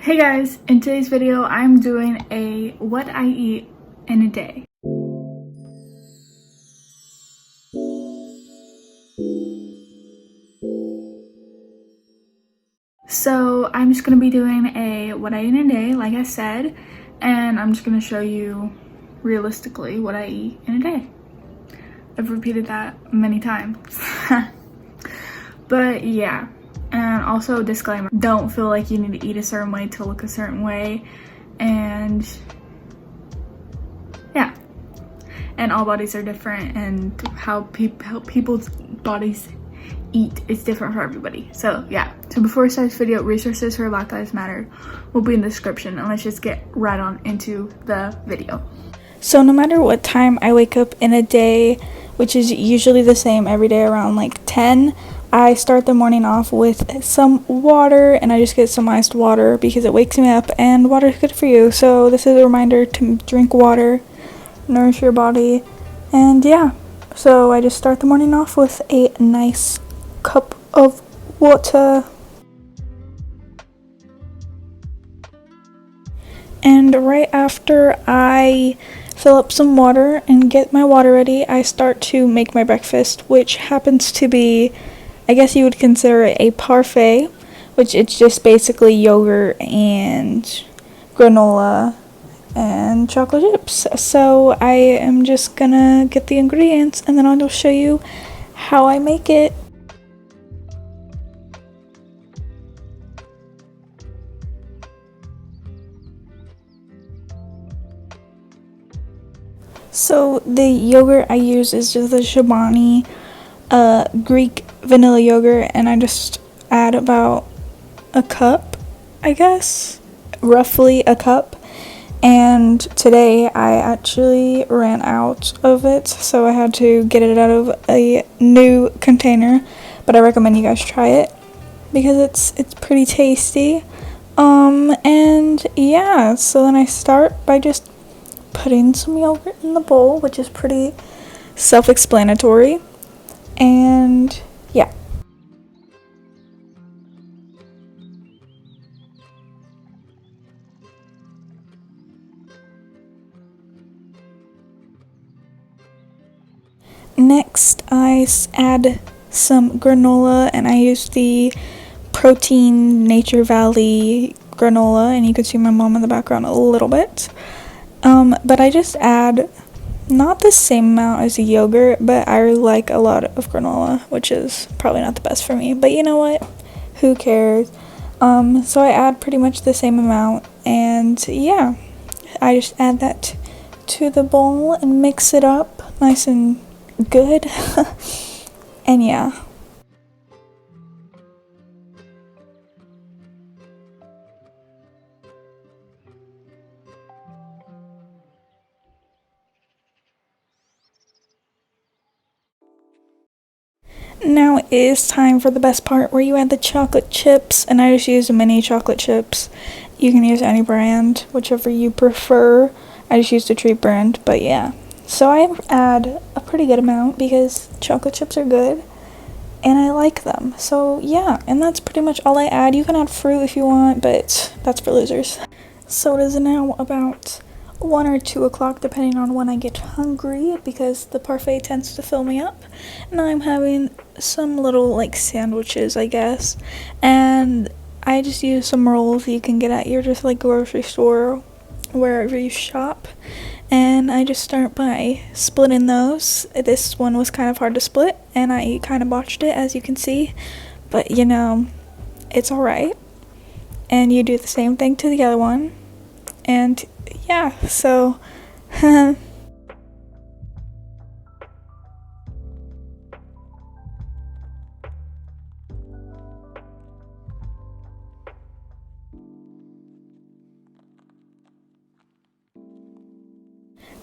Hey guys, in today's video I'm doing a what I eat in a day. So I'm just gonna be doing a what I eat in a day, like I said, and I'm just gonna show you realistically what I eat in a day. I've repeated that many times. But yeah, and also disclaimer, don't feel like you need to eat a certain way to look a certain way, and yeah. And all bodies are different, and how people's bodies eat is different for everybody. So yeah, so before we start this video, resources for Black Lives Matter will be in the description, and let's just get right on into the video. So no matter what time I wake up in a day, which is usually the same every day around like 10, I start the morning off with some water, and I just get some iced water because it wakes me up, and water is good for you. So this is a reminder to drink water, nourish your body, and yeah, so I just start the morning off with a nice cup of water. And right after I fill up some water and get my water ready, I start to make my breakfast, which happens to be, I guess you would consider it a parfait, which it's just basically yogurt and granola and chocolate chips. So I am just gonna get the ingredients and then I'll just show you how I make it. So the yogurt I use is just the Chobani Greek vanilla yogurt, and I just add about a cup, I guess, roughly a cup. And today I actually ran out of it, so I had to get it out of a new container, but I recommend you guys try it because it's pretty tasty. And yeah, so then I start by just putting some yogurt in the bowl, which is pretty self-explanatory, and yeah. Next, I add some granola, and I use the Protein Nature Valley granola, and you can see my mom in the background a little bit. But I just add not the same amount as the yogurt, but I like a lot of granola, which is probably not the best for me, but you know what? Who cares? So I add pretty much the same amount, and yeah, I just add that to the bowl and mix it up nice and good. And yeah. Now it is time for the best part, where you add the chocolate chips, and I just use mini chocolate chips. You can use any brand, whichever you prefer. I just used a Treat brand, but yeah. So I add a pretty good amount because chocolate chips are good and I like them. So yeah, and that's pretty much all I add. You can add fruit if you want, but that's for losers. So it is now about 1 or 2 o'clock, depending on when I get hungry, because the parfait tends to fill me up. And I'm having some little like sandwiches, I guess, and I just use some rolls you can get at your just like grocery store, wherever you shop, and I just start by splitting those. This one was kind of hard to split, and I kind of botched it, as you can see, but you know, it's alright. And you do the same thing to the other one, and yeah, so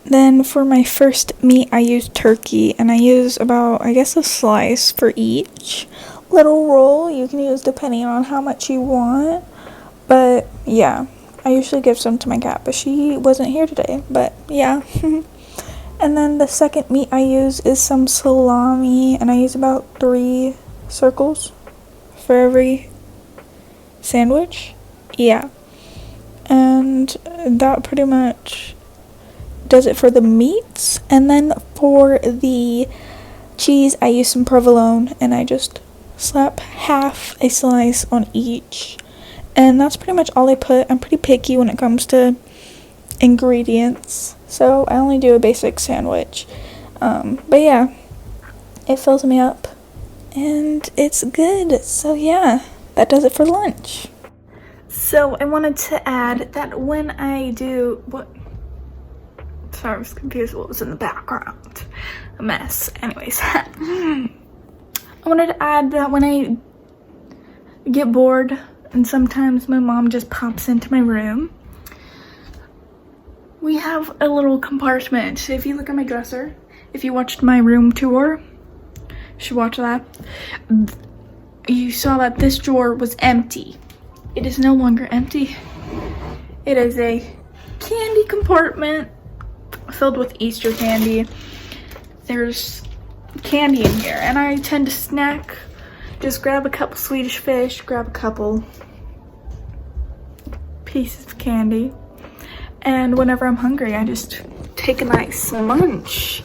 then for my first meat I use turkey, and I use about, I guess, a slice for each little roll. You can use depending on how much you want, but yeah, I usually give some to my cat, but she wasn't here today, but yeah. And then the second meat I use is some salami, and I use about 3 circles for every sandwich. Yeah. and that pretty much does it for the meats. And then for the cheese, I use some provolone, and I just slap half a slice on each, and that's pretty much all I put. I'm pretty picky when it comes to ingredients, so I only do a basic sandwich, but yeah, it fills me up and it's good. So yeah, that does it for lunch. So I wanted to add that when I do what, sorry, I was confused what was in the background. A mess. Anyways, I wanted to add that when I get bored and sometimes my mom just pops into my room, we have a little compartment. So if you look at my dresser, if you watched my room tour, you should watch that, you saw that this drawer was empty. It is no longer empty. It is a candy compartment filled with Easter candy. There's candy in here, and I tend to snack. Just grab a couple Swedish fish, grab a couple pieces of candy, and whenever I'm hungry, I just take a nice munch.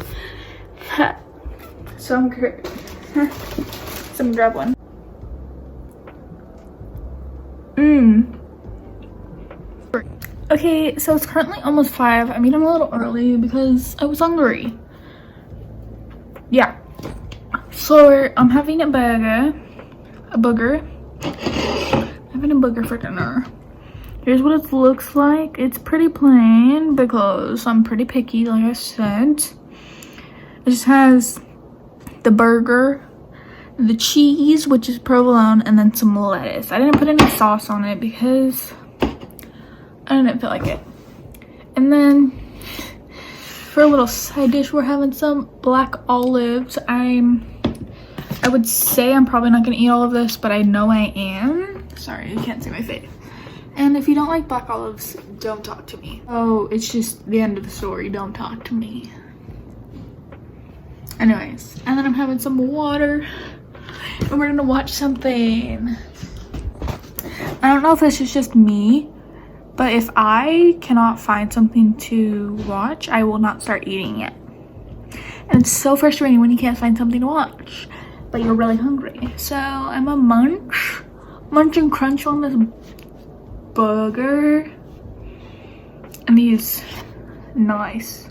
So I'm so I'm gonna grab one. Okay, so it's currently almost 5. I'm eating a little early because I was hungry. Yeah. So I'm having a booger. I'm having a booger for dinner. Here's what it looks like. It's pretty plain because I'm pretty picky, like I said. It just has the burger, the cheese, which is provolone, and then some lettuce. I didn't put any sauce on it because I didn't feel like it. And then for a little side dish, we're having some black olives. I would say I'm probably not gonna eat all of this, but I know I am. Sorry, you can't see my face. And if you don't like black olives, don't talk to me. Oh, it's just the end of the story. Don't talk to me. Anyways, and then I'm having some water, and we're gonna watch something. I don't know if this is just me, but if I cannot find something to watch, I will not start eating it. And it's so frustrating when you can't find something to watch, but you're really hungry. So I'm a munch and crunch on this burger. And these nice.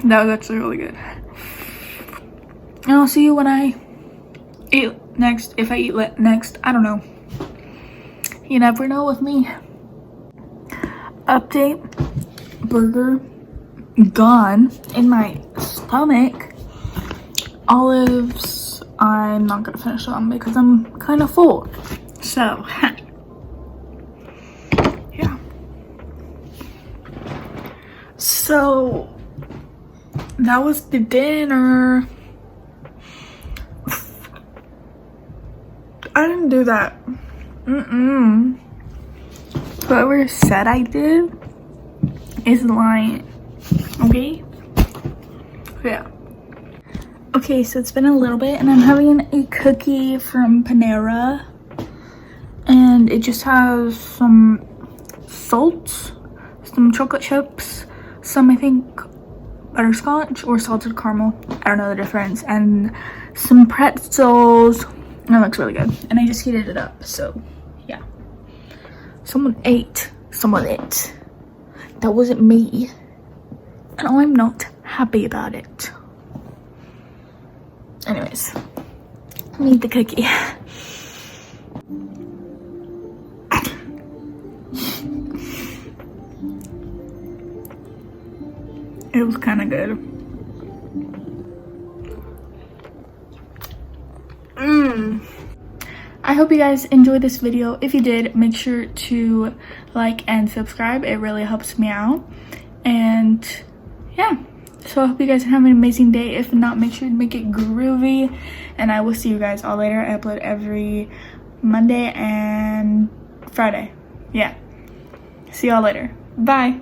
That was actually really good. And I'll see you when I eat next. If I eat next, I don't know. You never know with me. Update. Burger gone in my stomach. Olives, I'm not gonna finish them because I'm kind of full. So, yeah. So, that was the dinner. I didn't do that. Whoever said I did is lying. Okay? Yeah. Okay, so it's been a little bit, and I'm having a cookie from Panera. And it just has some salt, some chocolate chips, some, I think, butterscotch or salted caramel. I don't know the difference. And some pretzels. And it looks really good. And I just heated it up, so yeah. Someone ate some of it. That wasn't me. And I'm not happy about it. Anyways, let me eat the cookie. It was kind of good. I hope you guys enjoyed this video. If you did, make sure to like and subscribe. It really helps me out. And yeah, so I hope you guys have an amazing day. If not, make sure to make it groovy. And I will see you guys all later. I upload every Monday and Friday. Yeah. See y'all later. Bye.